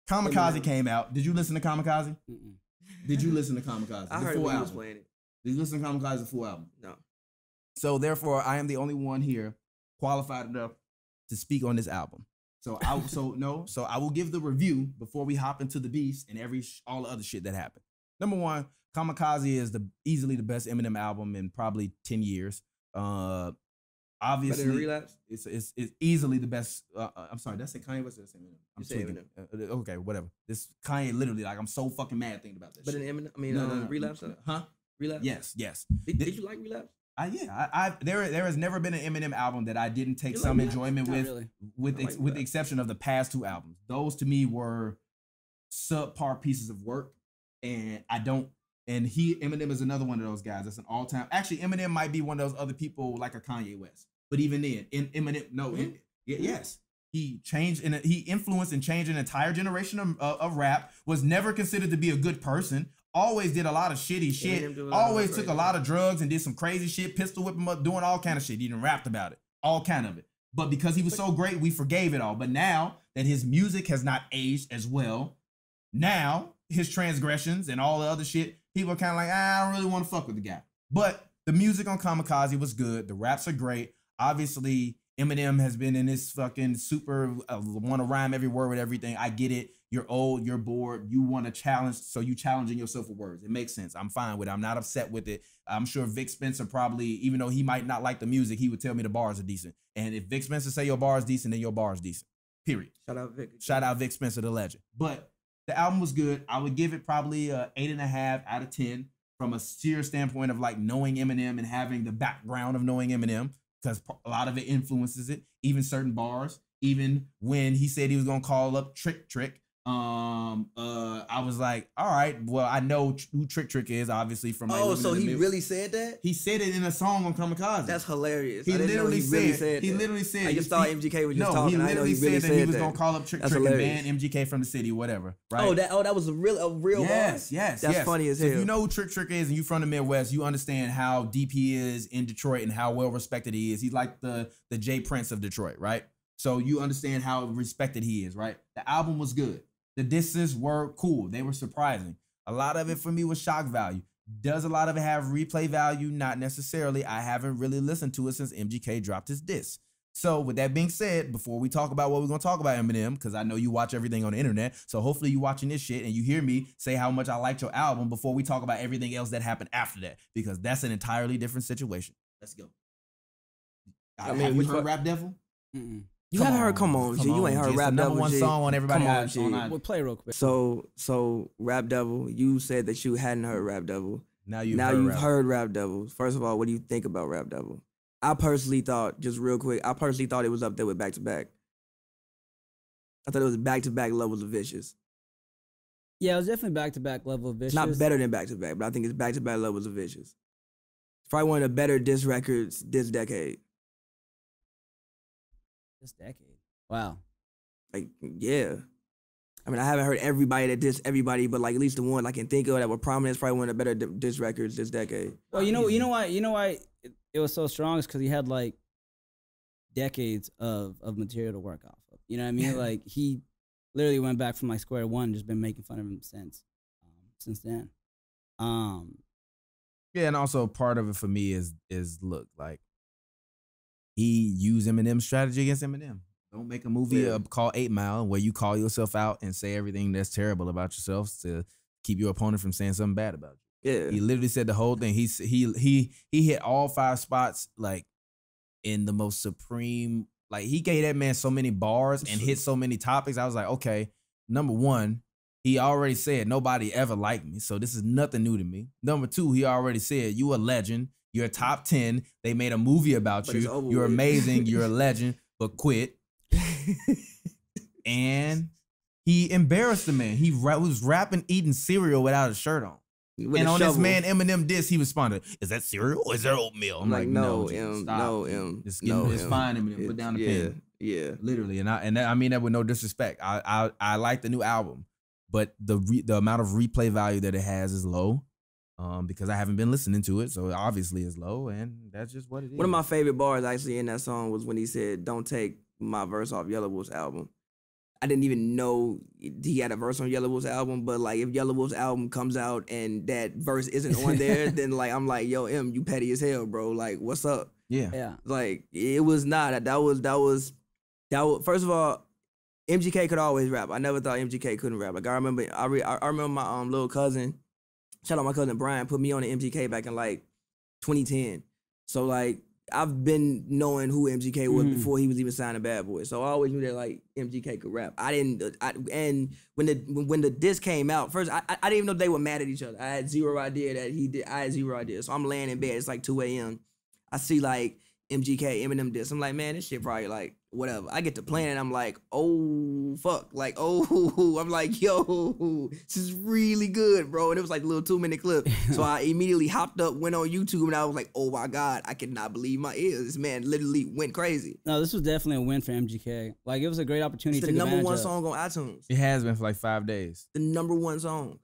Kamikaze came out. Did you listen to Kamikaze? Mm-mm. Did you listen to Kamikaze? I heard when he was playing it. Did you listen to Kamikaze's full album? No. So therefore, I am the only one here qualified enough to speak on this album. So I will give the review before we hop into the beast and all the other shit that happened. Number one, Kamikaze is easily the best Eminem album in probably 10 years. Obviously, Better than Relapse? It's easily the best. I'm sorry, that's Kanye West. That's Eminem. You say Eminem. Okay, whatever. This Kanye literally like I'm so fucking mad thinking about this. But in Eminem, I mean, Relapse. Huh? Relapse. Yes. Did you like Relapse? There has never been an Eminem album that I didn't take some enjoyment with the exception of the past two albums. Those to me were subpar pieces of work, and I don't. And Eminem is another one of those guys. That's an all-time. Actually, Eminem might be one of those other people like a Kanye West. But even then, Eminem, yes, he changed and he influenced and changed an entire generation of rap. Was never considered to be a good person. Always did a lot of shitty shit. Always took a lot of drugs and did some crazy shit. Pistol whip him up, doing all kind of shit. He even rapped about it, all kind of it. But because he was so great, we forgave it all. But now that his music has not aged as well, now his transgressions and all the other shit. People are kind of like, I don't really want to fuck with the guy. But the music on Kamikaze was good. The raps are great. Obviously, Eminem has been in this fucking super, want to rhyme every word with everything. I get it. You're old. You're bored. You want to challenge. So you challenging yourself with words. It makes sense. I'm fine with it. I'm not upset with it. I'm sure Vic Spencer probably, even though he might not like the music, he would tell me the bars are decent. And if Vic Spencer say your bar is decent, then your bar is decent. Period. Shout out Vic Spencer, the legend. But the album was good. I would give it probably a 8.5 out of 10 from a sheer standpoint of like knowing Eminem and having the background of knowing Eminem, because a lot of it influences it. Even certain bars, even when he said he was gonna call up Trick. I was like, all right, well, I know who Trick is, obviously from. Oh, so he really said that? He said it in a song on Kamikaze. That's hilarious. He literally said. He literally said. I just thought MGK was just talking. He literally said that he was gonna call up Trick and ban MGK from the city, whatever. Right? That was a real. Yes. That's funny as hell. So if you know who Trick is and you from the Midwest, you understand how deep he is in Detroit and how well respected he is. He's like the Jay Prince of Detroit, right? So you understand how respected he is, right? The album was good. The disses were cool. They were surprising. A lot of it for me was shock value. Does a lot of it have replay value? Not necessarily. I haven't really listened to it since MGK dropped his diss. So with that being said, before we talk about what we're going to talk about Eminem, because I know you watch everything on the internet, so hopefully you watching this shit and you hear me say how much I liked your album before we talk about everything else that happened after that, because that's an entirely different situation. Let's go. Have you heard Rap Devil? Mm-mm. You haven't heard, come on, G. You ain't heard Rap Devil, one G. song on everybody. Come on, G. We'll play real quick. So Rap Devil, you said that you hadn't heard Rap Devil. Now you've heard Rap Devil. First of all, what do you think about Rap Devil? I personally thought, just real quick, it was up there with Back to Back. I thought it was back-to-back levels of vicious. Yeah, it was definitely back-to-back level of vicious. It's not better than back-to-back, but I think it's back-to-back levels of vicious. It's probably one of the better diss records this decade. This decade? Wow. Like, yeah. I mean, I haven't heard everybody that diss everybody, but like at least the one I can think of that were prominent is probably one of the better diss records this decade. Well, you know why it was so strong is because he had like decades of material to work off of. You know what I mean? Like he literally went back from like square one, just been making fun of him since then. Yeah, and also part of it for me is look, like he used Eminem's strategy against Eminem. Don't make a movie called 8 Mile where you call yourself out and say everything that's terrible about yourself to keep your opponent from saying something bad about you. Yeah, he literally said the whole thing. He hit all 5 spots like in the most supreme. Like he gave that man so many bars and hit so many topics. I was like, okay, number one, he already said nobody ever liked me, so this is nothing new to me. Number two, he already said you a legend. You're a top 10. They made a movie about you. You're amazing. You're a legend, but quit. And he embarrassed the man. He was rapping, eating cereal without a shirt on. And on this man Eminem diss, he responded, "Is that cereal or is that oatmeal?" I'm like, no, stop. It's fine, Eminem. Put down the pen. Yeah, literally. And I mean that with no disrespect. I like the new album, but the amount of replay value that it has is low. Because I haven't been listening to it, so obviously it's low, and that's just what it is. One of my favorite bars actually in that song was when he said, "Don't take my verse off Yellow Wolf's album." I didn't even know he had a verse on Yellow Wolf's album, but like if Yellow Wolf's album comes out and that verse isn't on there, then like I'm like, yo, M, you petty as hell, bro. Like, what's up? Yeah. Like it was not. That was first of all, MGK could always rap. I never thought MGK couldn't rap. Like I remember my little cousin, shout out my cousin Brian, put me on the MGK back in like 2010. So like I've been knowing who MGK was before he was even signed to Bad Boy. So I always knew that like MGK could rap. And when the disc came out, first I didn't even know they were mad at each other. I had zero idea that he did. I had zero idea. So I'm laying in bed. It's like 2 a.m. I see like MGK, Eminem disc. I'm like, man, this shit probably like whatever. I get to playing and I'm like, oh fuck, like oh, I'm like, yo, this is really good, bro. And it was like a little 2-minute clip. So I immediately hopped up, went on YouTube, and I was like, oh my god, I cannot believe my ears. This man literally went crazy. No, this was definitely a win for MGK. Like it was a great opportunity. It's the number one song on iTunes. It has been for like 5 days. The number one song.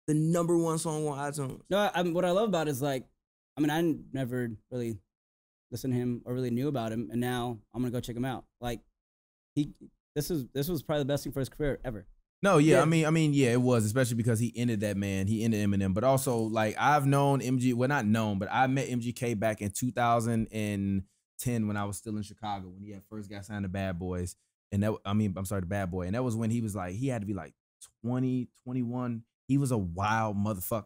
The number one song on iTunes. No, what I love about it is like, I mean, I never really listened to him or really knew about him, and now I'm gonna go check him out. Like, this was probably the best thing for his career ever. No, yeah. I mean, yeah, it was, especially because he ended that man. He ended Eminem, but also like I've known well, not known, but I met MGK back in 2010 when I was still in Chicago when he had first got signed to Bad Boys, and the Bad Boy, and that was when he was like, he had to be like 20, 21. He was a wild motherfucker.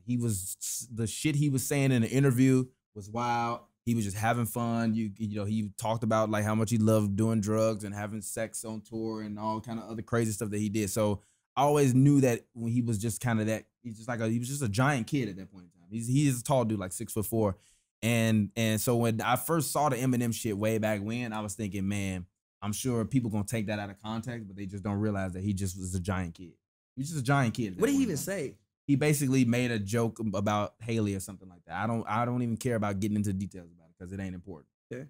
He was, the shit he was saying in the interview was wild. He was just having fun. You know, he talked about like how much he loved doing drugs and having sex on tour and all kind of other crazy stuff that he did. So I always knew that when he was just kind of that, he was just a giant kid at that point in time. He is a tall dude, like 6'4". And so when I first saw the Eminem shit way back when, I was thinking, man, I'm sure people gonna take that out of context, but they just don't realize that he just was a giant kid. He was just a giant kid. What did he even say? He basically made a joke about Haley or something like that. I don't even care about getting into details about it because it ain't important. Yeah.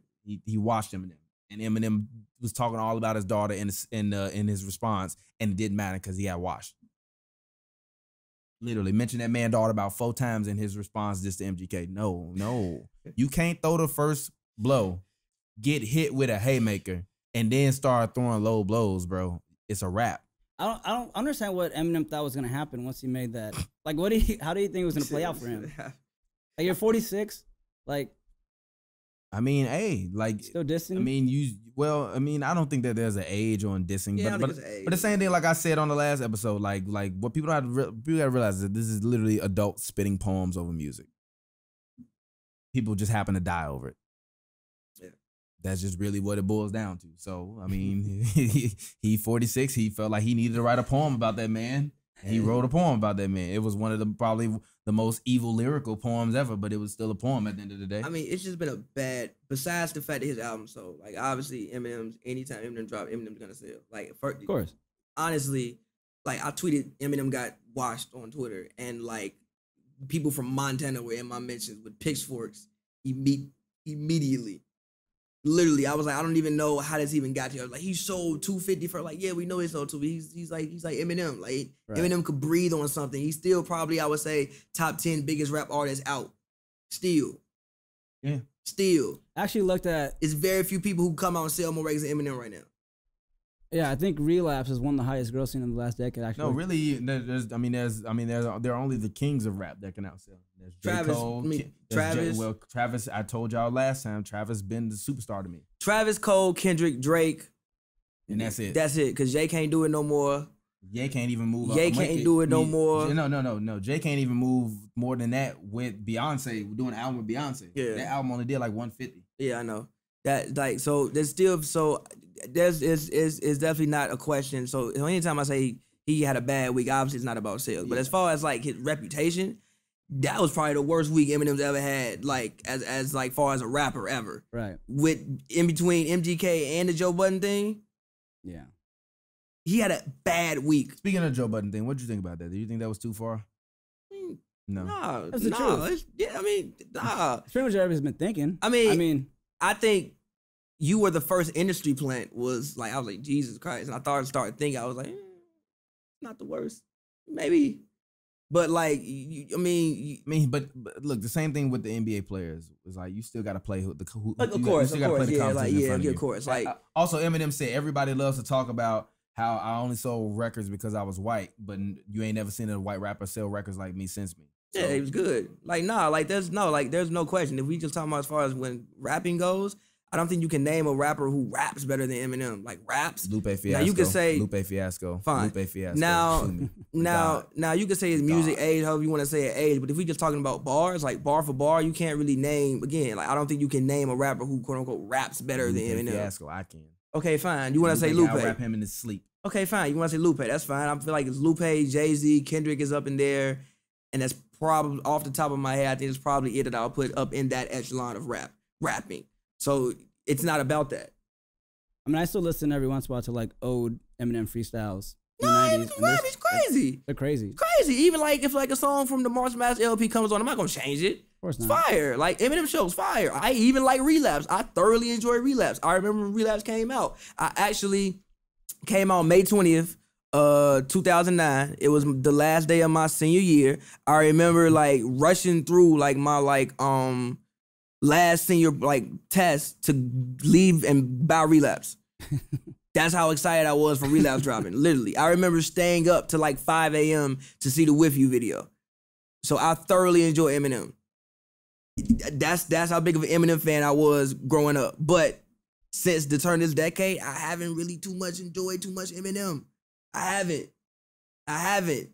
He watched Eminem, and Eminem was talking all about his daughter in his response, and it didn't matter because he had watched. Literally mentioned that man's daughter about 4 times in his response just to MGK. No, you can't throw the first blow, get hit with a haymaker, and then start throwing low blows, bro. It's a wrap. I don't understand what Eminem thought was gonna happen once he made that. Like, how do you think it was gonna play out for him? Like, you're 46. Like, I mean, hey, like, still dissing. I mean, I don't think that there's an age on dissing, but the same thing, like I said on the last episode, like what people gotta realize is that this is literally adults spitting poems over music. People just happen to die over it. That's just really what it boils down to. So, I mean, he 46. He felt like he needed to write a poem about that man. He wrote a poem about that man. It was one of the probably the most evil lyrical poems ever, but it was still a poem at the end of the day. I mean, it's just been a bad, besides the fact that his album sold. Like, obviously, anytime Eminem drop, Eminem's gonna sell. Like, of course. Honestly, like, I tweeted Eminem got washed on Twitter, and like, people from Montana were in my mentions with pitchforks immediately. Literally, I was like, I don't even know how this even got here. I was like, he sold 250 for, like, yeah, we know he sold 250. He's like Eminem. Like, right. Eminem could breathe on something. He's still probably, I would say, top 10 biggest rap artists out. Still. Yeah. Still. I actually looked at. It's very few people who come out and sell more records than Eminem right now. Yeah, I think Relapse is one of the highest grossing in the last decade. Actually, no, really, there are only the kings of rap that can outsell. There's Travis, Cole, Travis. Travis. I told y'all last time. Travis been the superstar to me. Travis, Cole, Kendrick, Drake, and that's it. That's it. Cause Jay can't do it no more. Ye can't even move. Ye can't do it no more. No. Jay can't even move more than that with Beyonce. We're doing an album with Beyonce. Yeah, that album only did like 150. Yeah, I know. That like so. There's still so. There's is definitely not a question. So anytime I say he had a bad week, obviously it's not about sales. But as far as like his reputation, that was probably the worst week Eminem's ever had. Like as like far as a rapper ever. Right. With in between MGK and the Joe Budden thing. Yeah. He had a bad week. Speaking of Joe Budden thing, what did you think about that? Do you think that was too far? No. Nah. That's the truth. Yeah, I mean, nah. It's pretty much what everybody's been thinking. I mean, I think you were the first industry plant was like, I was like, Jesus Christ. And I started thinking, I was like, not the worst. Maybe. But like, but look, the same thing with the NBA players was like, you still got to play of course, yeah, of course. Like, also Eminem said everybody loves to talk about how I only sold records because I was white, but you ain't never seen a white rapper sell records like me since me. So, yeah, it was good. Like, nah, like there's no question. If we just talking about as far as when rapping goes, I don't think you can name a rapper who raps better than Eminem. Like raps. Lupe Fiasco. Now you could say Lupe Fiasco. Fine. Lupe Fiasco. Now you could say his music age, however you want to say it age. But if we just talking about bars, like bar for bar, you can't really name again. Like I don't think you can name a rapper who quote unquote raps better than Eminem. Fiasco, I can. Okay, fine. You want to say Lupe? I'll rap him in his sleep. Okay, fine. You want to say Lupe? That's fine. I feel like it's Lupe, Jay-Z, Kendrick is up in there, and that's probably off the top of my head. I think it's probably it that I'll put up in that echelon of rapping. So it's not about that. I mean, I still listen every once in a while to like old Eminem freestyles. No, it's crazy. They're crazy. Crazy. Even like if like a song from the March Mass LP comes on, I'm not gonna change it. Of course It's not. fire. Like Eminem shows fire. I even like Relapse. I thoroughly enjoy Relapse. I remember when Relapse came out. I actually came out May 20th, 2009. It was the last day of my senior year. I remember like rushing through like my last senior like test to leave and buy Relapse. That's how excited I was for Relapse dropping. Literally. I remember staying up to like 5 a.m. to see the With You video. So I thoroughly enjoy Eminem. That's how big of an Eminem fan I was growing up. But since the turn of this decade, I haven't really enjoyed too much Eminem. I haven't.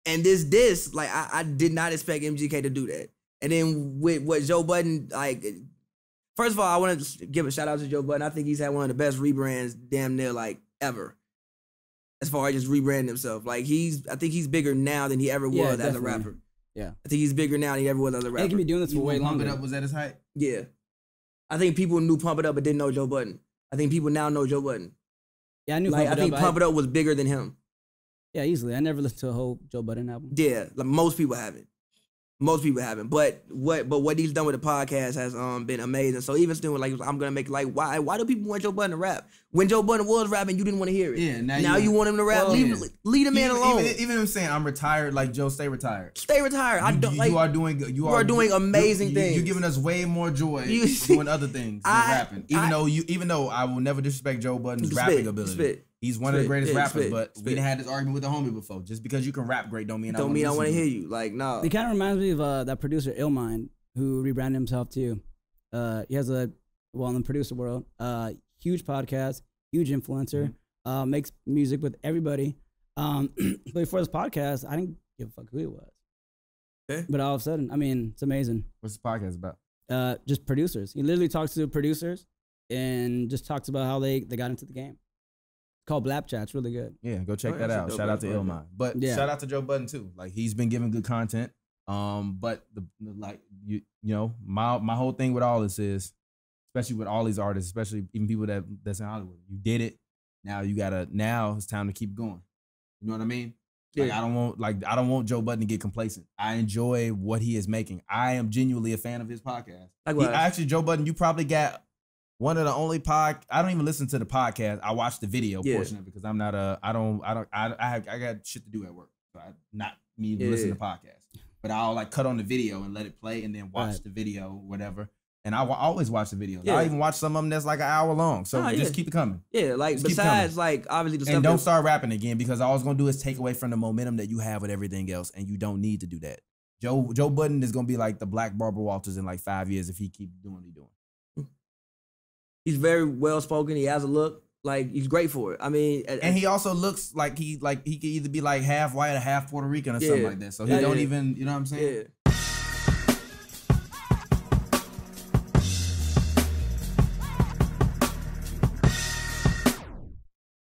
And this, like, I did not expect MGK to do that. And then with what Joe Budden, like, first of all, I want to give a shout out to Joe Budden. I think he's had one of the best rebrands damn near like ever. As far as just rebranding himself. Like I think he's bigger now than he ever was as a rapper. Yeah. I think he's bigger now than he ever was as a rapper. He can be doing this for way longer. Pump It Up was at his height? Yeah. I think people knew Pump It Up but didn't know Joe Budden. I think people now know Joe Budden. Yeah, I knew like, Pump It Up. I think Pump It Up was bigger than him. Yeah, easily. I never listened to a whole Joe Budden album. Yeah, like most people haven't. But what he's done with the podcast has been amazing. So even still, like I'm gonna make like why do people want Joe Budden to rap? When Joe Budden was rapping, you didn't want to hear it. Yeah, now you want him to rap. Leave the man alone. Even him saying I'm retired, like Joe, stay retired. Stay retired. You are doing amazing things. You're giving us way more joy doing other things than rapping. Even though I will never disrespect Joe Budden's rapping ability. He's one of the greatest rappers, but we didn't had this argument with the homie before. Just because you can rap great don't mean I want to hear you. Like, no. It kind of reminds me of that producer Illmind, who rebranded himself too. He has in the producer world, huge podcast, huge influencer, makes music with everybody. But before this podcast, I didn't give a fuck who he was. Okay. But all of a sudden, I mean, it's amazing. What's the podcast about? Just producers. He literally talks to producers and just talks about how they got into the game. It's called Blap Chat. It's really good. Yeah, go check that out. Shout out to Illmind. But shout out to Joe Budden too. Like he's been giving good content. But my whole thing with all this is, especially with all these artists, especially even people that's in Hollywood, you did it. Now it's time to keep going. You know what I mean? Yeah. Like I don't want Joe Budden to get complacent. I enjoy what he is making. I am genuinely a fan of his podcast. Actually, Joe Budden, you probably got one of the only I don't even listen to the podcast. I watch the video portion of it because I'm not I got shit to do at work. So not me listen to podcasts. But I'll like cut on the video and let it play and then watch the video, whatever. And I always watch the videos. I even watch some of them that's like an hour long. So just keep it coming. Yeah, like just besides like obviously the stuff. And don't start rapping again because all it's gonna do is take away from the momentum that you have with everything else, and you don't need to do that. Joe Budden is gonna be like the Black Barbara Walters in like 5 years if he keeps doing what he's doing. He's very well spoken. He has a look like he's great for it. I mean, and he also looks like he could either be like half white or half Puerto Rican or something like that. So he don't even, you know what I'm saying?